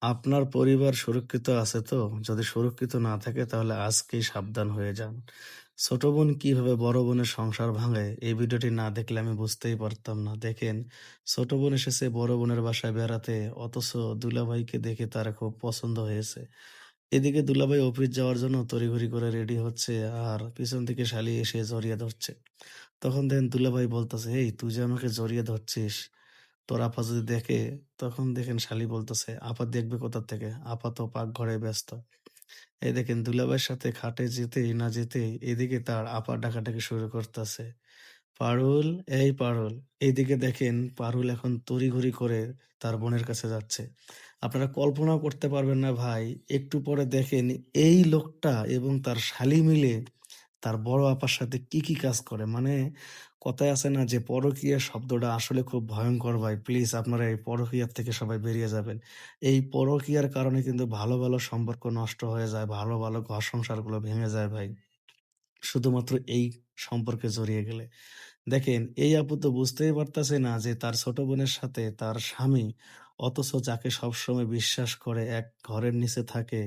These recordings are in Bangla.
আপনার পরিবার সুরক্ষিত আছে তো? যদি সুরক্ষিত না থাকে তাহলে আজকেই সাবধান হয়ে যান। ছোট বোন কিভাবে বড় বোনের সংসার ভাঙে এই ভিডিওটি না দেখলে আমি বুঝতেই পারতাম না। দেখেন, ছোট বোন এসেছে বড় বোনের বাসায় বেড়াতে, অথচ দুলাভাইকে দেখে তার খুব পছন্দ হয়েছে। এদিকে দুলাভাই অফিস যাওয়ার জন্য তড়িঘড়ি করে রেডি হচ্ছে, আর পিছন থেকে শালি এসে জড়িয়ে ধরছে। তখন দেখেন দুলাভাই বলতেছে, "এই তুই যে আমাকে জড়িয়ে ধরছিস, তোর আপা যদি দেখে।" তখন দেখেন শালি বলতেছে, "আপা দেখবে কোথা থেকে? আপা তো পাকঘরে ব্যস্ত।" এই দেখেন দুলাভাইয়ের সাথে খাটে যেতেই না যেতেই এদিকে তার আপা ডাকাডাকি শুরু করতেছে, "পারুল, এই পারুল।" এইদিকে দেখেন পারুল এখন তড়িঘড়ি করে তার বোনের কাছে যাচ্ছে। আপনারা কল্পনাও করতে পারবেন না ভাই, একটু পরে দেখেন এই লোকটা এবং তার শালি মিলে তার বড় আপার সাথে কি কাজ করে। মানে কথায় আছে না যে পরকীয়া শব্দটা আসলে খুব ভয়ংকর ভাই। প্লিজ আপনারা এই পরকীয়ার থেকে সবাই বেরিয়ে যাবেন। এই পরকীয়ার কারণে কিন্তু ভালো সম্পর্ক নষ্ট হয়ে যায়। ভালো ঘর সংসারগুলো ভেঙে যায় ভাই। শুধুমাত্র এই সম্পর্কে জড়িয়ে গেলে। দেখেন, এই আপু তো বুঝতেই পারতেছে না যে তার ছোট বোনের সাথে তার স্বামী, অথচ যাকে সবসময় বিশ্বাস করে এক ঘরের নিচে থাকে,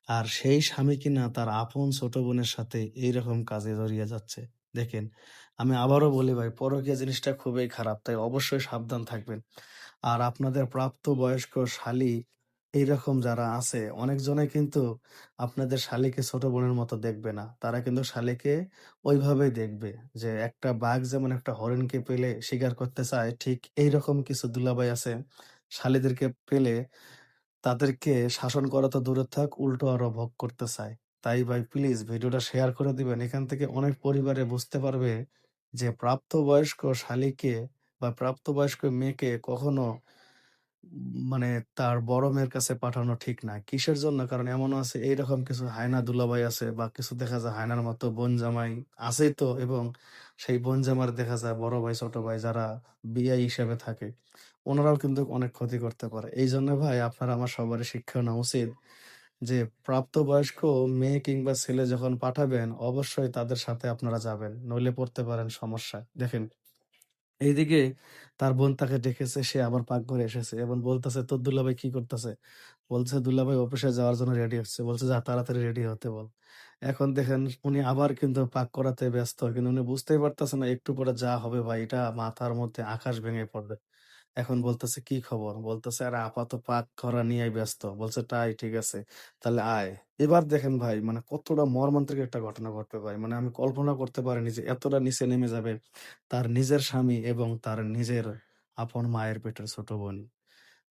আর সেই স্বামী কিনা তার আপন ছোট বোনের সাথে এইরকম কাজে জড়িয়ে যাচ্ছে। দেখেন, আমি আবারও বলি ভাই, পরকীয়া জিনিসটা খুবই খারাপ। তাই অবশ্যই সাবধান থাকবেন। আর আপনাদের প্রাপ্তবয়স্ক শালী এইরকম যারা আছে, অনেকজনে কিন্তু আপনাদের শালীকে ছোট বোনের মতো দেখবে না। তারা কিন্তু শালীকে ওইভাবেই দেখবে যে একটা বাঘ যেমন একটা হরিণকে পেলে শিকার করতে চায়, ঠিক এইরকম কিছু দুলাভাই আছে শালীদেরকে পেলে তাদেরকে শাসন করা তো দূরে থাক, উল্টো আরো ভোগ করতে চায়। তাই ভাই প্লিজ ভিডিওটা শেয়ার করে দিবেন। এখান থেকে অনেক পরিবারে বুঝতে পারবে যে প্রাপ্তবয়স্ক শালীকে বা প্রাপ্তবয়স্ক মেয়েকে কখনো মানে তার বড় মেয়ের কাছে পাঠানো ঠিক না। কিসের জন্য? কারণ এমনও আছে এইরকম কিছু হায়না দুলাভাই আছে বা কিছু দেখা যায় হায়নার মতো বোন জামাই আছেই তো, এবং সেই বোন জামার দেখা যায় বড় ভাই, ছোট ভাই যারা বিআই হিসেবে থাকে, ওনারাও কিন্তু অনেক ক্ষতি করতে পারে। এইজন্য ভাই আপনার আমার সবারই শিক্ষা নেওয়া উচিত যে প্রাপ্তবয়স্ক মেয়ে কিংবা ছেলে যখন পাঠাবেন অবশ্যই তাদের সাথে আপনারা যাবেন। নইলে পড়তে পারেন সমস্যায়। দেখেন, এইদিকে তার বোন তাকে ডেকেছে, সে আবার পাকঘরে এসেছে এবং বলতেছে, "তোর দুলাভাই কি করতেছে?" বলছে, "দুলাভাই অফিসে যাওয়ার জন্য রেডি হচ্ছে।" বলছে, "যা তাড়াতাড়ি রেডি হতে বল।" এখন দেখেন উনি আবার কিন্তু পাক করাতে ব্যস্ত। কিন্তু উনি বুঝতেই পারতেছে না একটু পরে যা হবে ভাই এটা মাথার মধ্যে আকাশ ভেঙে পড়বে। এখন বলতেছে, "কি খবর?" বলতেছে, "আরে আপা তো পাক করা নিয়েই ব্যস্ত।" বলছে, "তাই? ঠিক আছে। তাহলে আয়।" এবার দেখেন ভাই মানে কতটা মর্মান্তিক একটা ঘটনা ঘটবে ভাই। মানে আমি কল্পনা করতে পারিনি যে এতটা নিচে নেমে যাবে তার নিজের স্বামী এবং তার নিজের আপন মায়ের পেটের ছোট বোন।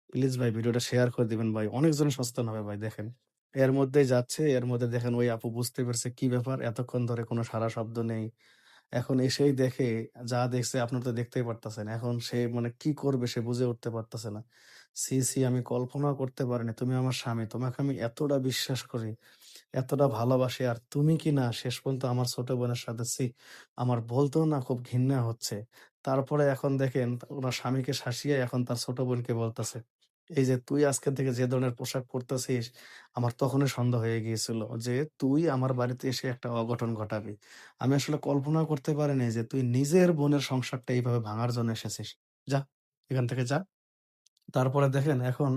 প্লিজ ভাই ভিডিওটা শেয়ার করে দিবেন ভাই। অনেকজন সচেতন হবে ভাই দেখেন। এর মধ্যেই যাচ্ছে, এর মধ্যে দেখেন ওই আপু বুঝতে পেরেছে কি ব্যাপার, এতক্ষণ ধরে কোনো সাড়া শব্দ নেই। এখন এসেই দেখে যা দেখছে আপনারা তো দেখতেই পারতেছেন। এখন সে মানে কি করবে সে বুঝে উঠতে পারতেছে না। ছি! আমি কল্পনাও করতে পারিনি। তুমি আমার স্বামী। তোমাকে আমি এতটা বিশ্বাস করি, এতটা ভালোবাসি। আর তুমি কিনা শেষ পর্যন্ত আমার ছোট বোনের সাথে আমার বলতেও না খুব ঘৃণা হচ্ছে। তারপরে এখন দেখেন উনার স্বামীকে শাসিয়ে এখন তার ছোট বোনকে বলতেছে, "এই যে তুই আজকে থেকে যে ধরনের পোশাক পরতেছিস, আমার তখনই সন্দেহ হয়ে গিয়েছিল যে তুই আমার বাড়িতে এসে একটা অঘটন ঘটাবি। আমি আসলে কল্পনাও করতে পারিনি যে তুই নিজের বোনের সংসারটা এইভাবে ভাঙার জন্য এসেছিস। যা, এখান থেকে যা।" তারপরে দেখেন এখন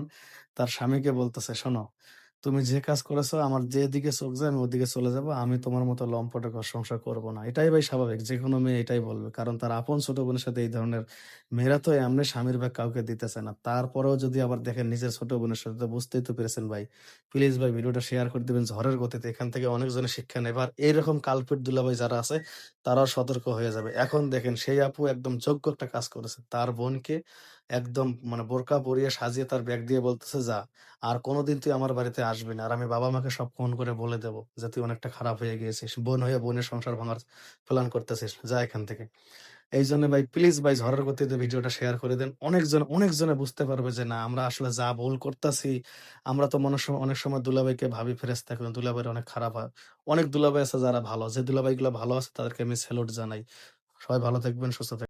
তার স্বামীকে বলতেছে, "শোনো, তুমি যে কাজ করেছো আমার যেদিকে চোখ যায় আমি ওদিকে চলে যাবো। আমি তোমার মতো লম্পটে ঘর সংসার করব না।" এটাই ভাই স্বাভাবিক। যেকোনো মেয়ে এটাই বলবে। কারণ তার আপন ছোট বোনের সাথে এই ধরনের মেয়েরা তো এমনি স্বামীর ভাগ কাউকে দিতেছে না। তারপরেও যদি আবার দেখেন নিজের ছোট বোনের সাথে, তো বুঝতেই তো পেরেছেন ভাই। প্লিজ ভাই ভিডিওটা শেয়ার করে দিবেন ঝড়ের গতিতে। এখান থেকে অনেকজনের শিক্ষা নেবে। আর এইরকম কালপিট দুলাভাই যারা আছে তারাও সতর্ক হয়ে যাবে। এখন দেখেন সেই আপু একদম যোগ্য একটা কাজ করেছে। তার বোনকে একদম মানে বোরকা পরিয়ে সাজিয়ে তার ব্যাগ দিয়ে বলতেছে, "যা। আর কোনদিন তুই আমার বাড়িতে আসবি না। আর আমি বাবা-মাকে সব ফোন করে বলে দেব যে তুই অনেকটা খারাপ হয়ে গিয়েছিস। বোন হয়ে বোনের সংসার ভাঙার প্ল্যান করতেছিস। যা এখান থেকে।" এইজন্য ভাই প্লিজ ভাই ঝড়ের গতিতে ভিডিওটা শেয়ার করে দেন। অনেকজনে বুঝতে পারবে যে না আমরা আসলে যা ভুল করতাছি, আমরা তো অনেক সময় দুলাভাইকে ভাবি ফেরেশতা, কিন্তু দুলাভাইরা অনেক খারাপ হয়। অনেক দুলাভাই আছে যারা ভালো। যে দুলাভাইগুলা ভালো আছে তাদেরকে আমি সেলুট জানাই। সবাই ভালো থাকবেন, সুস্থ থাকবেন।